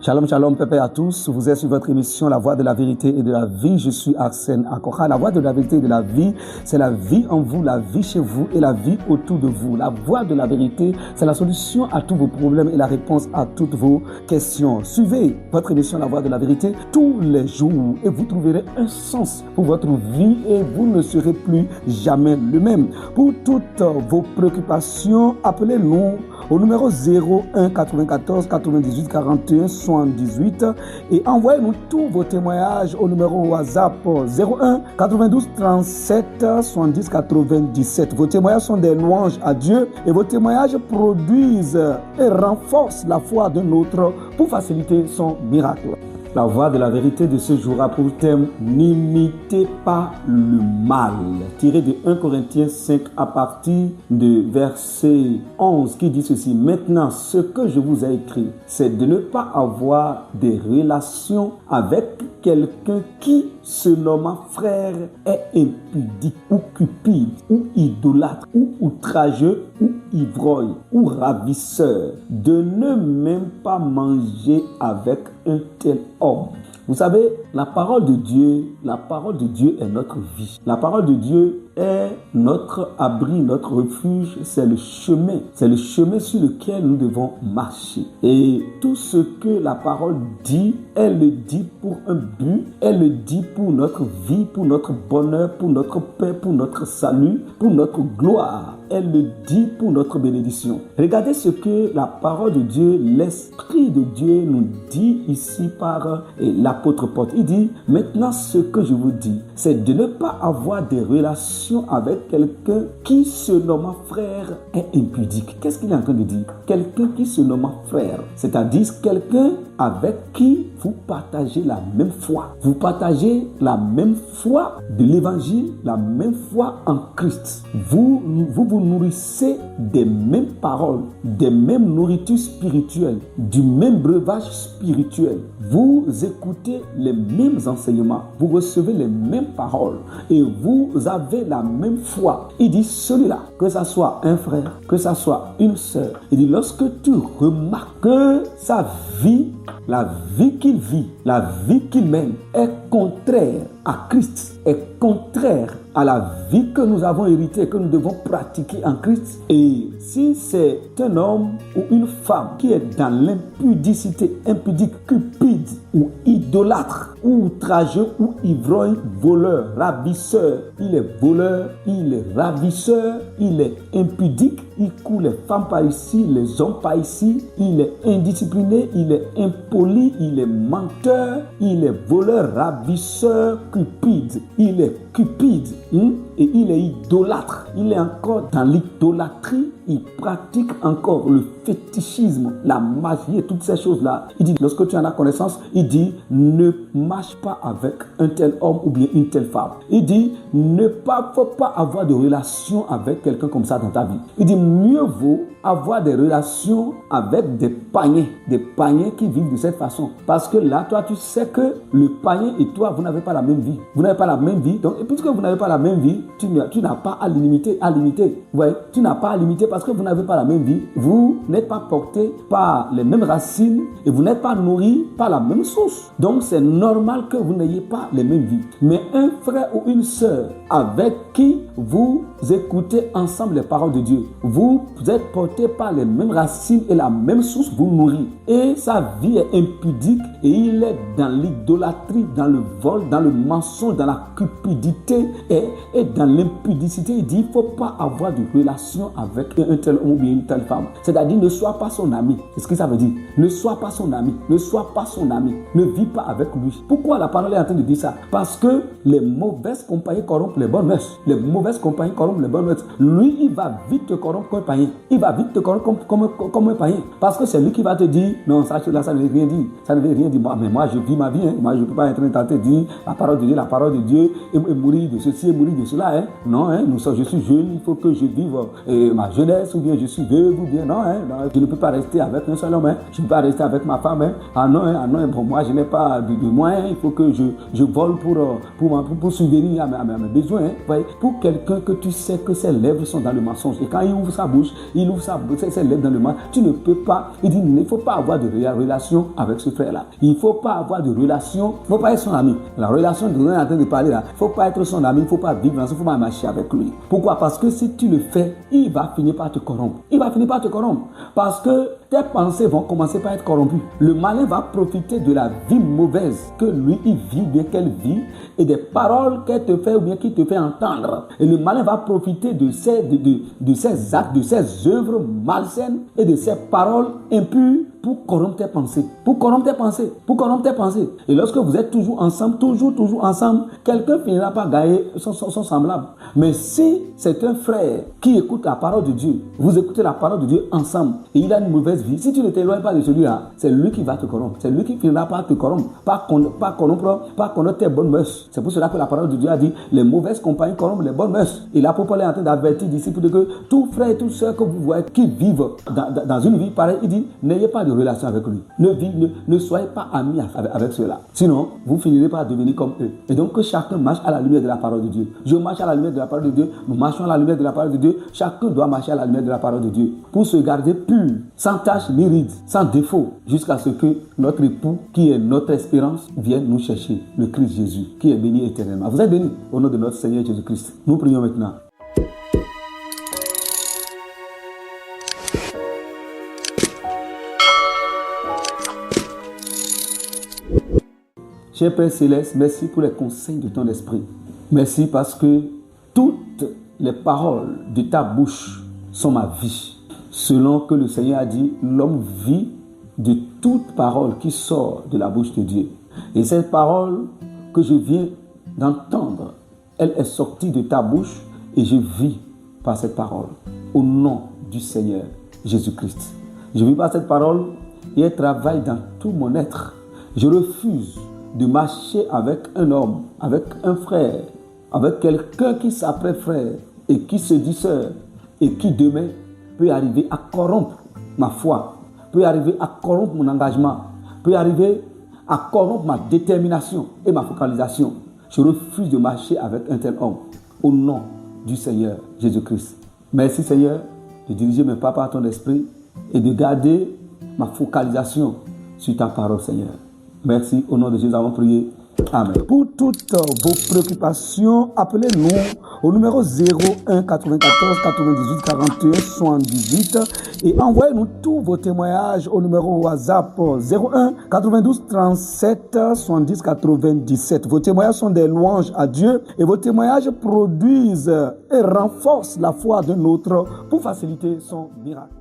Shalom, shalom, pépé à tous. Vous êtes sur votre émission La Voix de la Vérité et de la Vie. Je suis Arsène Akora. La Voix de la Vérité et de la Vie, c'est la vie en vous, la vie chez vous et la vie autour de vous. La Voix de la Vérité, c'est la solution à tous vos problèmes et la réponse à toutes vos questions. Suivez votre émission La Voix de la Vérité tous les jours et vous trouverez un sens pour votre vie et vous ne serez plus jamais le même. Pour toutes vos préoccupations, appelez-nous au numéro 01 94 98 41 78 et envoyez-nous tous vos témoignages au numéro WhatsApp 01 92 37 70 97. Vos témoignages sont des louanges à Dieu et vos témoignages produisent et renforcent la foi de l'autre pour faciliter son miracle. La voix de la vérité de ce jour a pour thème « N'imitez pas le mal » tiré de 1 Corinthiens 5 à partir de verset 11 qui dit ceci « Maintenant, ce que je vous ai écrit, c'est de ne pas avoir des relations avec quelqu'un qui, se nommant frère, est impudique ou cupide ou idolâtre ou outrageux ou ivrogne ou ravisseur, de ne même pas manger avec un tel homme. » Vous savez, la parole de Dieu est notre vie. La parole de Dieu est notre abri, notre refuge, c'est le chemin. C'est le chemin sur lequel nous devons marcher. Et tout ce que la parole dit, elle le dit pour un but, elle le dit pour notre vie, pour notre bonheur, pour notre paix, pour notre salut, pour notre gloire. Elle le dit pour notre bénédiction. Regardez ce que la parole de Dieu, l'Esprit de Dieu nous dit ici par l'apôtre Paul. Il dit, maintenant ce que je vous dis, c'est de ne pas avoir des relations avec quelqu'un qui se nomme frère est impudique. Qu'est-ce qu'il est en train de dire? Quelqu'un qui se nomme frère, c'est-à-dire quelqu'un avec qui vous partagez la même foi. Vous partagez la même foi de l'évangile, la même foi en Christ. Vous nourrissez des mêmes paroles, des mêmes nourritures spirituelles, du même breuvage spirituel. Vous écoutez les mêmes enseignements, vous recevez les mêmes paroles et vous avez la même foi. Il dit celui-là, que ça soit un frère, que ça soit une sœur, il dit lorsque tu remarques que sa vie, la vie qu'il vit, la vie qu'il mène est contraire à Christ, est contraire à la vie que nous avons héritée, que nous devons pratiquer en Christ. Et si c'est un homme ou une femme qui est dans l'impudicité, impudique, cupide ou idolâtre, ou outrageux, ou ivrogne, voleur, ravisseur, il est voleur, il est ravisseur, il est impudique, il court les femmes par ici, les hommes par ici, il est indiscipliné, il est impoli, il est menteur, il est voleur, ravisseur, cupide, il est cupide et il est idolâtre. Il est encore dans l'idolâtrie, il pratique encore le fétichisme, la magie et toutes ces choses-là. Il dit, lorsque tu en as connaissance, il dit, ne marche pas avec un tel homme ou bien une telle femme. Il dit, faut pas avoir de relation avec quelqu'un comme ça dans ta vie. Il dit, mieux vaut avoir des relations avec des païens qui vivent de cette façon. Parce que là, toi, tu sais que le païen et toi, vous n'avez pas la même vie. Vous n'avez pas la même vie. Donc, et puisque vous n'avez pas la même vie, tu n'as pas à limiter. Vous voyez, tu n'as pas à limiter parce que vous n'avez pas la même vie. Vous n'êtes pas porté par les mêmes racines et vous n'êtes pas nourri par la même source. Donc, c'est normal que vous n'ayez pas les mêmes vies. Mais un frère ou une sœur avec qui vous écoutez ensemble les paroles de Dieu, vous êtes porté par les mêmes racines et la même source vous nourrit. Et sa vie est impudique et il est dans l'idolâtrie, dans le vol, dans le mensonge, dans la cupidité et dans l'impudicité. Il dit, il ne faut pas avoir de relation avec un tel homme ou bien une telle femme. C'est-à-dire, ne sois pas son ami. C'est ce que ça veut dire. Ne sois pas son ami. Ne sois pas son ami. Ne vis pas avec lui. Pourquoi la parole est en train de dire ça? Parce que les mauvaises compagnies corrompent les bonnes mœurs. Les mauvaises compagnies corrompent les bonnes mœurs. Lui, il va vite te corrompre comme un païen. Il va vite te corrompre comme un païen. Parce que c'est lui qui va te dire, non, ça ne veut rien dire. Ça ne veut rien dire. Mais moi, je vis ma vie. Moi, je ne peux pas être tenté de dire la parole de Dieu et mourir de ceci et mourir de cela. là, hein. Non, hein, je suis jeune, il faut que je vive ma jeunesse, ou bien je suis veuve, ou bien non, hein, non, je ne peux pas rester avec un seul homme, hein. Je ne peux pas rester avec ma femme, hein. Ah non, bon, moi je n'ai pas de moyens, il faut que je vole pour subvenir à mes besoins. Hein. Voyez, pour quelqu'un que tu sais que ses lèvres sont dans le mensonge, et quand il ouvre sa bouche, ses lèvres dans le mensonge, tu ne peux pas, il dit, il ne faut pas avoir de relation avec ce frère-là. Il ne faut pas avoir de relation, il ne faut pas être son ami. La relation dont on est en train de parler là, il ne faut pas être son ami, il ne faut pas vivre ensemble, il ne faut pas marcher avec lui. Pourquoi? Parce que si tu le fais, il va finir par te corrompre. Il va finir par te corrompre. Parce que tes pensées vont commencer par être corrompues. Le malin va profiter de la vie mauvaise que lui, il vit, bien qu'elle vit, et des paroles qu'elle te fait ou bien qu'il te fait entendre. Et le malin va profiter de ses actes, de ses œuvres malsaines et de ses paroles impures pour corrompre tes pensées. Pour corrompre tes pensées. Pour corrompre tes pensées. Et lorsque vous êtes toujours ensemble, toujours ensemble, quelqu'un finira par gagner son semblable. Mais si c'est un frère qui écoute la parole de Dieu, vous écoutez la parole de Dieu ensemble, et il a une mauvaise vie, si tu ne t'éloignes pas de celui-là, c'est lui qui va te corrompre. C'est lui qui finira par te corrompre. Pas connaître tes bonnes mœurs. C'est pour cela que la parole de Dieu a dit, les mauvaises compagnies corrompent les bonnes mœurs. Et l'apôtre Paul est en train d'avertir disciples de que tout frère et toute sœur que vous voyez qui vivent dans une vie pareille, il dit, n'ayez pas de relation avec lui. Ne soyez pas amis avec ceux-là. Sinon, vous finirez par devenir comme eux. Et donc, que chacun marche à la lumière de la parole de Dieu. Je marche à la lumière de la parole de Dieu. Nous marchons à la lumière de la parole de Dieu. Chacun doit marcher à la lumière de la parole de Dieu pour se garder pur, sans tache ni ride, sans défaut, jusqu'à ce que notre époux, qui est notre espérance, vienne nous chercher, le Christ Jésus, qui est béni éternellement. Vous êtes bénis au nom de notre Seigneur Jésus-Christ. Nous prions maintenant. Cher Père Céleste, merci pour les conseils de ton esprit. Merci parce que toutes les paroles de ta bouche sont ma vie. Selon que le Seigneur a dit, l'homme vit de toute parole qui sort de la bouche de Dieu. Et cette parole que je viens d'entendre, elle est sortie de ta bouche et je vis par cette parole. Au nom du Seigneur Jésus-Christ. Je vis par cette parole et elle travaille dans tout mon être. Je refuse de marcher avec un homme, avec un frère, avec quelqu'un qui s'appelle frère et qui se dit sœur et qui demain peut arriver à corrompre ma foi, peut arriver à corrompre mon engagement, peut arriver à corrompre ma détermination et ma focalisation. Je refuse de marcher avec un tel homme au nom du Seigneur Jésus-Christ. Merci Seigneur de diriger mes pas par ton esprit et de garder ma focalisation sur ta parole Seigneur. Merci, au nom de Jésus, nous avons prié. Amen. Pour toutes vos préoccupations, appelez-nous au numéro 01 94 98 41 78 et envoyez-nous tous vos témoignages au numéro WhatsApp 01 92 37 70 97. Vos témoignages sont des louanges à Dieu et vos témoignages produisent et renforcent la foi d'un autre pour faciliter son miracle.